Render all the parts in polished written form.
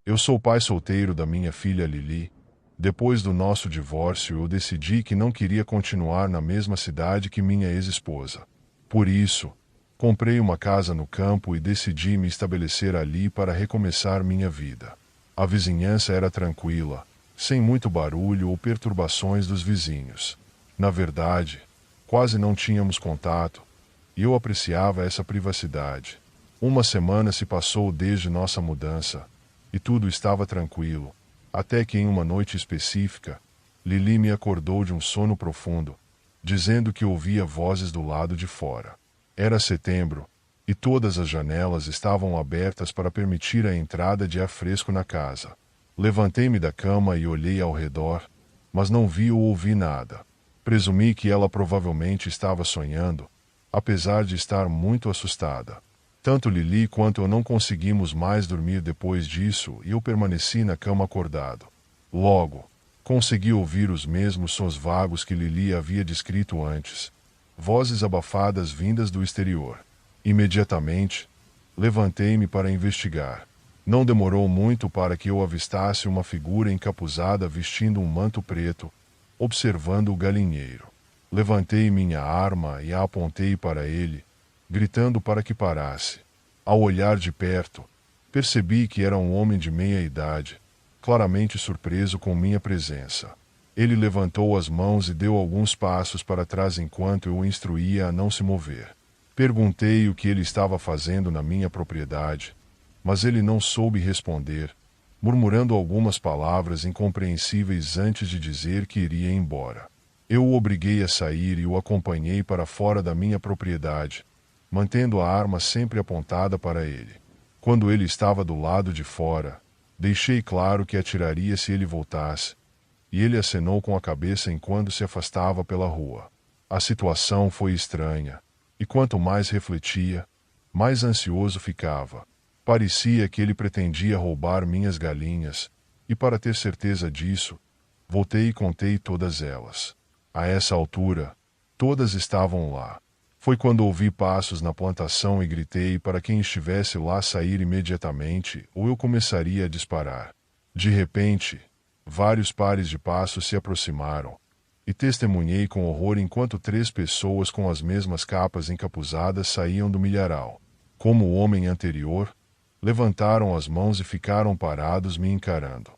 Eu sou pai solteiro da minha filha Lili. Depois do nosso divórcio, eu decidi que não queria continuar na mesma cidade que minha ex-esposa. Por isso, comprei uma casa no campo e decidi me estabelecer ali para recomeçar minha vida. A vizinhança era tranquila, sem muito barulho ou perturbações dos vizinhos. Na verdade, quase não tínhamos contato, e eu apreciava essa privacidade. Uma semana se passou desde nossa mudança, e tudo estava tranquilo, até que em uma noite específica, Lili me acordou de um sono profundo, dizendo que ouvia vozes do lado de fora. Era setembro, e todas as janelas estavam abertas para permitir a entrada de ar fresco na casa. Levantei-me da cama e olhei ao redor, mas não vi ou ouvi nada. Presumi que ela provavelmente estava sonhando, apesar de estar muito assustada. Tanto Lili quanto eu não conseguimos mais dormir depois disso e eu permaneci na cama acordado. Logo, consegui ouvir os mesmos sons vagos que Lili havia descrito antes. Vozes abafadas vindas do exterior. Imediatamente, levantei-me para investigar. Não demorou muito para que eu avistasse uma figura encapuzada vestindo um manto preto, observando o galinheiro. Levantei minha arma e a apontei para ele, gritando para que parasse. Ao olhar de perto, percebi que era um homem de meia idade, claramente surpreso com minha presença. Ele levantou as mãos e deu alguns passos para trás enquanto eu o instruía a não se mover. Perguntei o que ele estava fazendo na minha propriedade, mas ele não soube responder, murmurando algumas palavras incompreensíveis antes de dizer que iria embora. Eu o obriguei a sair e o acompanhei para fora da minha propriedade, mantendo a arma sempre apontada para ele. Quando ele estava do lado de fora, deixei claro que atiraria se ele voltasse, e ele acenou com a cabeça enquanto se afastava pela rua. A situação foi estranha, e quanto mais refletia, mais ansioso ficava. Parecia que ele pretendia roubar minhas galinhas, e para ter certeza disso, voltei e contei todas elas. A essa altura, todas estavam lá. Foi quando ouvi passos na plantação e gritei para quem estivesse lá sair imediatamente, ou eu começaria a disparar. De repente, vários pares de passos se aproximaram, e testemunhei com horror enquanto 3 pessoas com as mesmas capas encapuzadas saíam do milharal. Como o homem anterior, levantaram as mãos e ficaram parados me encarando.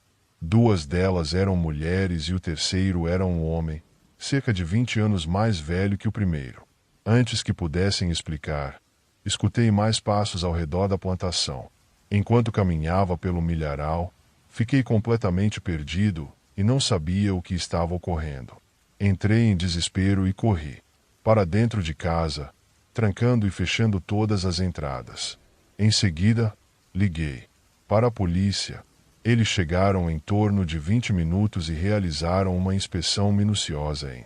2 delas eram mulheres e o terceiro era um homem, cerca de 20 anos mais velho que o primeiro. Antes que pudessem explicar, escutei mais passos ao redor da plantação. Enquanto caminhava pelo milharal, fiquei completamente perdido e não sabia o que estava ocorrendo. Entrei em desespero e corri para dentro de casa, trancando e fechando todas as entradas. Em seguida, liguei para a polícia. Eles chegaram em torno de 20 minutos e realizaram uma inspeção minuciosa em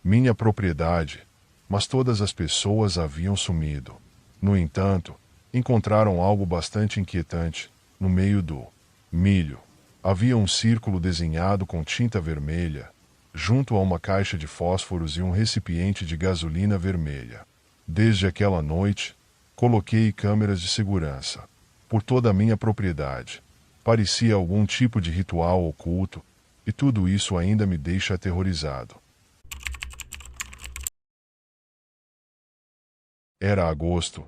minha propriedade, mas todas as pessoas haviam sumido. No entanto, encontraram algo bastante inquietante. No meio do milho, havia um círculo desenhado com tinta vermelha, junto a uma caixa de fósforos e um recipiente de gasolina vermelha. Desde aquela noite, coloquei câmeras de segurança por toda a minha propriedade. Parecia algum tipo de ritual oculto, e tudo isso ainda me deixa aterrorizado. Era agosto,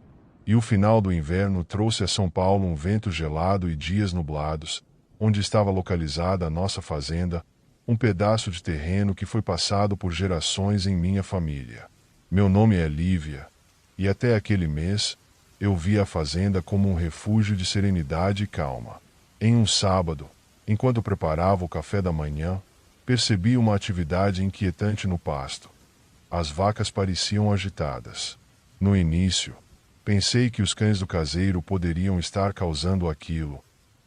e o final do inverno trouxe a São Paulo um vento gelado e dias nublados, onde estava localizada a nossa fazenda, um pedaço de terreno que foi passado por gerações em minha família. Meu nome é Lívia, e até aquele mês, eu via a fazenda como um refúgio de serenidade e calma. Em um sábado, enquanto preparava o café da manhã, percebi uma atividade inquietante no pasto. As vacas pareciam agitadas. No início, pensei que os cães do caseiro poderiam estar causando aquilo,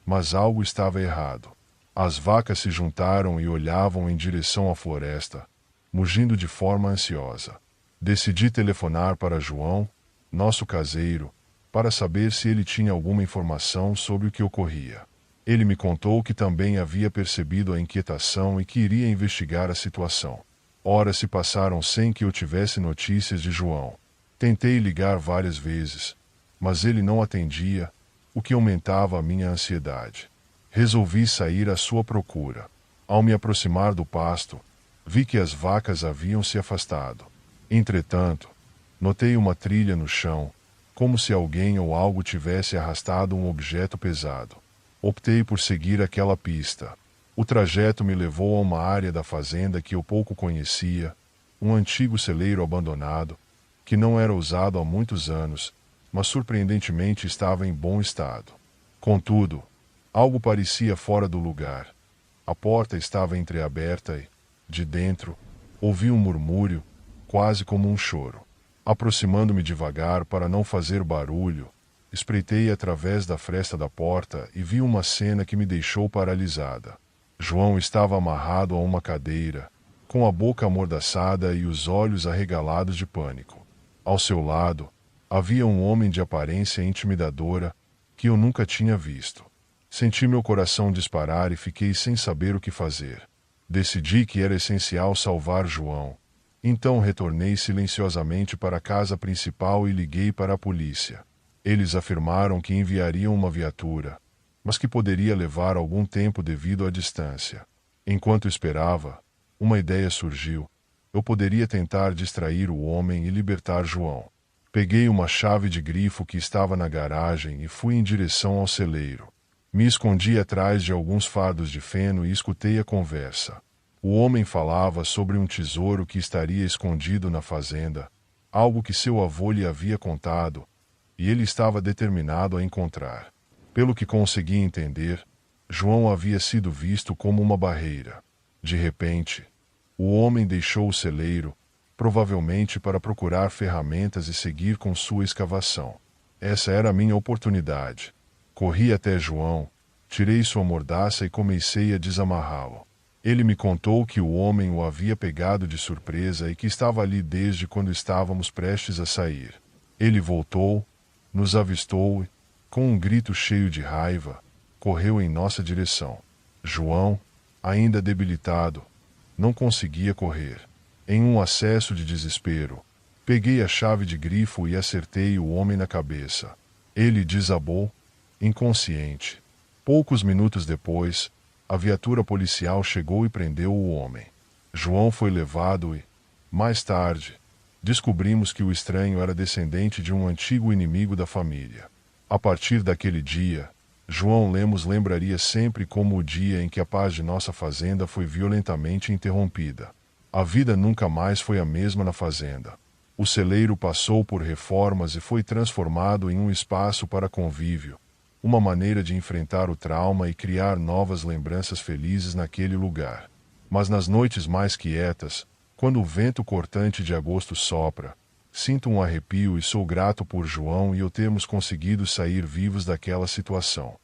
mas algo estava errado. As vacas se juntaram e olhavam em direção à floresta, mugindo de forma ansiosa. Decidi telefonar para João, nosso caseiro, para saber se ele tinha alguma informação sobre o que ocorria. Ele me contou que também havia percebido a inquietação e que iria investigar a situação. Horas se passaram sem que eu tivesse notícias de João. Tentei ligar várias vezes, mas ele não atendia, o que aumentava a minha ansiedade. Resolvi sair à sua procura. Ao me aproximar do pasto, vi que as vacas haviam se afastado. Entretanto, notei uma trilha no chão, como se alguém ou algo tivesse arrastado um objeto pesado. Optei por seguir aquela pista. O trajeto me levou a uma área da fazenda que eu pouco conhecia, um antigo celeiro abandonado, que não era usado há muitos anos, mas surpreendentemente estava em bom estado. Contudo, algo parecia fora do lugar. A porta estava entreaberta e, de dentro, ouvi um murmúrio, quase como um choro. Aproximando-me devagar para não fazer barulho, espreitei através da fresta da porta e vi uma cena que me deixou paralisada. João estava amarrado a uma cadeira, com a boca amordaçada e os olhos arregalados de pânico. Ao seu lado, havia um homem de aparência intimidadora que eu nunca tinha visto. Senti meu coração disparar e fiquei sem saber o que fazer. Decidi que era essencial salvar João. Então retornei silenciosamente para a casa principal e liguei para a polícia. Eles afirmaram que enviariam uma viatura, mas que poderia levar algum tempo devido à distância. Enquanto esperava, uma ideia surgiu. Eu poderia tentar distrair o homem e libertar João. Peguei uma chave de grifo que estava na garagem e fui em direção ao celeiro. Me escondi atrás de alguns fardos de feno e escutei a conversa. O homem falava sobre um tesouro que estaria escondido na fazenda, algo que seu avô lhe havia contado, e ele estava determinado a encontrar. Pelo que consegui entender, João havia sido visto como uma barreira. De repente, o homem deixou o celeiro, provavelmente para procurar ferramentas e seguir com sua escavação. Essa era a minha oportunidade. Corri até João, tirei sua mordaça e comecei a desamarrá-lo. Ele me contou que o homem o havia pegado de surpresa e que estava ali desde quando estávamos prestes a sair. Ele voltou, nos avistou e, com um grito cheio de raiva, correu em nossa direção. João, ainda debilitado, não conseguia correr. Em um acesso de desespero, peguei a chave de grifo e acertei o homem na cabeça. Ele desabou, inconsciente. Poucos minutos depois, a viatura policial chegou e prendeu o homem. João foi levado e, mais tarde, descobrimos que o estranho era descendente de um antigo inimigo da família. A partir daquele dia, João Lemos lembraria sempre como o dia em que a paz de nossa fazenda foi violentamente interrompida. A vida nunca mais foi a mesma na fazenda. O celeiro passou por reformas e foi transformado em um espaço para convívio, uma maneira de enfrentar o trauma e criar novas lembranças felizes naquele lugar. Mas nas noites mais quietas, quando o vento cortante de agosto sopra, sinto um arrepio e sou grato por João e eu termos conseguido sair vivos daquela situação.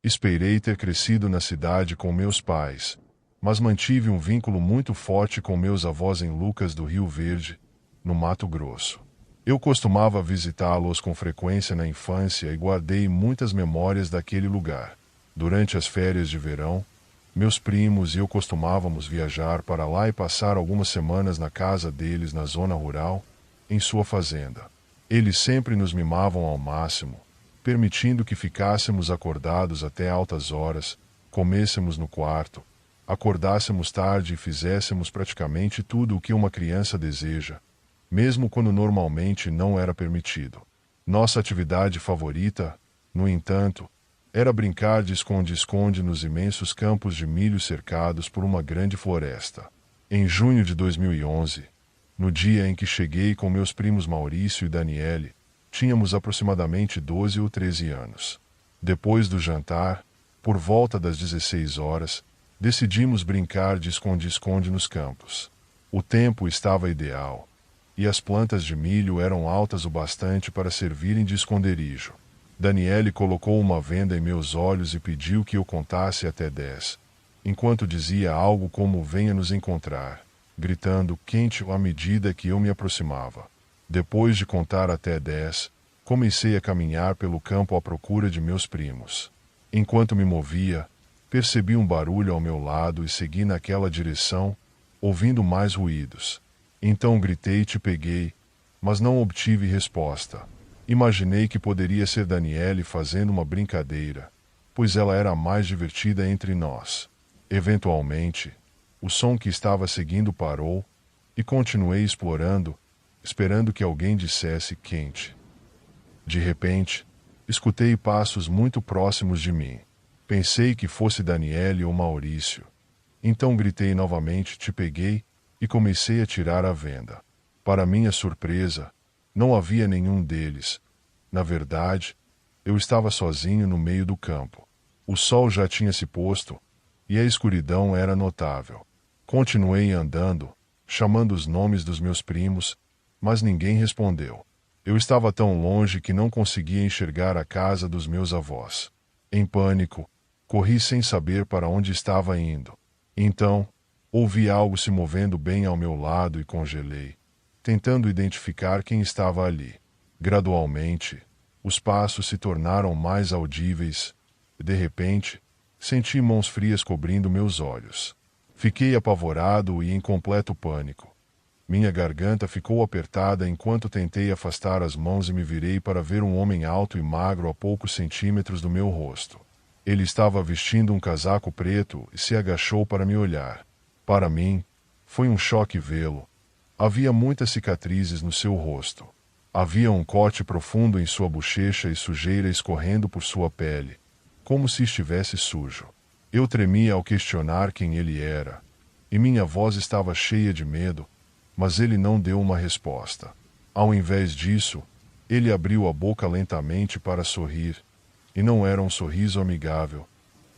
Esperei ter crescido na cidade com meus pais, mas mantive um vínculo muito forte com meus avós em Lucas do Rio Verde, no Mato Grosso. Eu costumava visitá-los com frequência na infância e guardei muitas memórias daquele lugar. Durante as férias de verão, meus primos e eu costumávamos viajar para lá e passar algumas semanas na casa deles na zona rural, em sua fazenda. Eles sempre nos mimavam ao máximo, permitindo que ficássemos acordados até altas horas, comêssemos no quarto, acordássemos tarde e fizéssemos praticamente tudo o que uma criança deseja, mesmo quando normalmente não era permitido. Nossa atividade favorita, no entanto, era brincar de esconde-esconde nos imensos campos de milho cercados por uma grande floresta. Em junho de 2011, no dia em que cheguei com meus primos Maurício e Daniele, tínhamos aproximadamente 12 ou 13 anos. Depois do jantar, por volta das 16 horas, decidimos brincar de esconde-esconde nos campos. O tempo estava ideal, e as plantas de milho eram altas o bastante para servirem de esconderijo. Daniele colocou uma venda em meus olhos e pediu que eu contasse até 10, enquanto dizia algo como "venha nos encontrar", gritando quente à medida que eu me aproximava. Depois de contar até 10, comecei a caminhar pelo campo à procura de meus primos. Enquanto me movia, percebi um barulho ao meu lado e segui naquela direção, ouvindo mais ruídos. Então gritei e te peguei, mas não obtive resposta. Imaginei que poderia ser Daniele fazendo uma brincadeira, pois ela era a mais divertida entre nós. Eventualmente, o som que estava seguindo parou, e continuei explorando, esperando que alguém dissesse quente. De repente, escutei passos muito próximos de mim. Pensei que fosse Daniele ou Maurício. Então gritei novamente, te peguei, e comecei a tirar a venda. Para minha surpresa, não havia nenhum deles. Na verdade, eu estava sozinho no meio do campo. O sol já tinha se posto, e a escuridão era notável. Continuei andando, chamando os nomes dos meus primos, mas ninguém respondeu. Eu estava tão longe que não conseguia enxergar a casa dos meus avós. Em pânico, corri sem saber para onde estava indo. Então, ouvi algo se movendo bem ao meu lado e congelei, tentando identificar quem estava ali. Gradualmente, os passos se tornaram mais audíveis. De repente, senti mãos frias cobrindo meus olhos. Fiquei apavorado e em completo pânico. Minha garganta ficou apertada enquanto tentei afastar as mãos e me virei para ver um homem alto e magro a poucos centímetros do meu rosto. Ele estava vestindo um casaco preto e se agachou para me olhar. Para mim, foi um choque vê-lo. Havia muitas cicatrizes no seu rosto. Havia um corte profundo em sua bochecha e sujeira escorrendo por sua pele, como se estivesse sujo. Eu tremia ao questionar quem ele era, e minha voz estava cheia de medo, mas ele não deu uma resposta. Ao invés disso, ele abriu a boca lentamente para sorrir, e não era um sorriso amigável,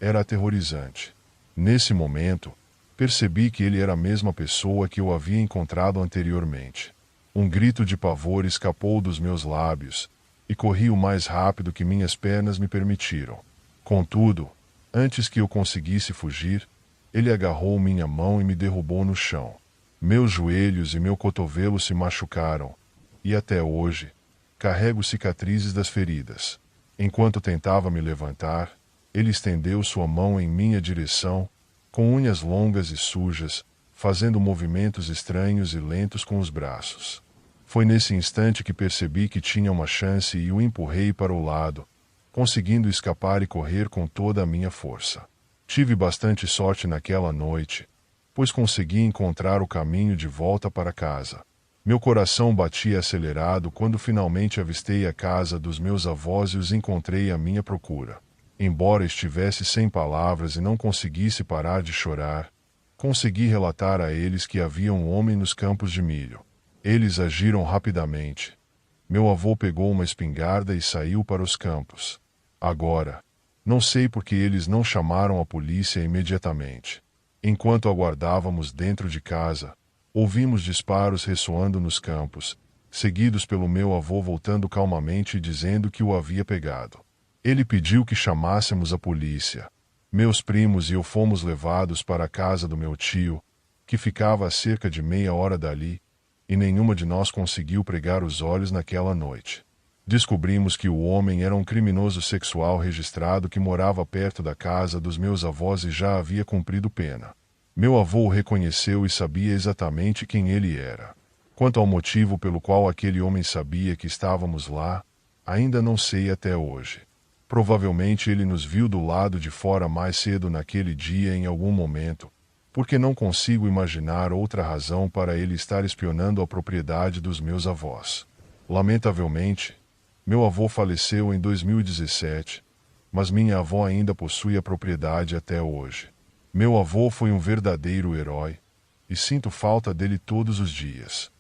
era aterrorizante. Nesse momento, percebi que ele era a mesma pessoa que eu havia encontrado anteriormente. Um grito de pavor escapou dos meus lábios, e corri o mais rápido que minhas pernas me permitiram. Contudo, antes que eu conseguisse fugir, ele agarrou minha mão e me derrubou no chão. Meus joelhos e meu cotovelo se machucaram, e até hoje, carrego cicatrizes das feridas. Enquanto tentava me levantar, ele estendeu sua mão em minha direção, com unhas longas e sujas, fazendo movimentos estranhos e lentos com os braços. Foi nesse instante que percebi que tinha uma chance e o empurrei para o lado, conseguindo escapar e correr com toda a minha força. Tive bastante sorte naquela noite, pois consegui encontrar o caminho de volta para casa. Meu coração batia acelerado quando finalmente avistei a casa dos meus avós e os encontrei à minha procura. Embora estivesse sem palavras e não conseguisse parar de chorar, consegui relatar a eles que havia um homem nos campos de milho. Eles agiram rapidamente. Meu avô pegou uma espingarda e saiu para os campos. Agora, não sei por que eles não chamaram a polícia imediatamente. Enquanto aguardávamos dentro de casa, ouvimos disparos ressoando nos campos, seguidos pelo meu avô voltando calmamente e dizendo que o havia pegado. Ele pediu que chamássemos a polícia. Meus primos e eu fomos levados para a casa do meu tio, que ficava a cerca de meia hora dali, e nenhuma de nós conseguiu pregar os olhos naquela noite. Descobrimos que o homem era um criminoso sexual registrado que morava perto da casa dos meus avós e já havia cumprido pena. Meu avô o reconheceu e sabia exatamente quem ele era. Quanto ao motivo pelo qual aquele homem sabia que estávamos lá, ainda não sei até hoje. Provavelmente ele nos viu do lado de fora mais cedo naquele dia em algum momento, porque não consigo imaginar outra razão para ele estar espionando a propriedade dos meus avós. Lamentavelmente, meu avô faleceu em 2017, mas minha avó ainda possui a propriedade até hoje. Meu avô foi um verdadeiro herói, e sinto falta dele todos os dias.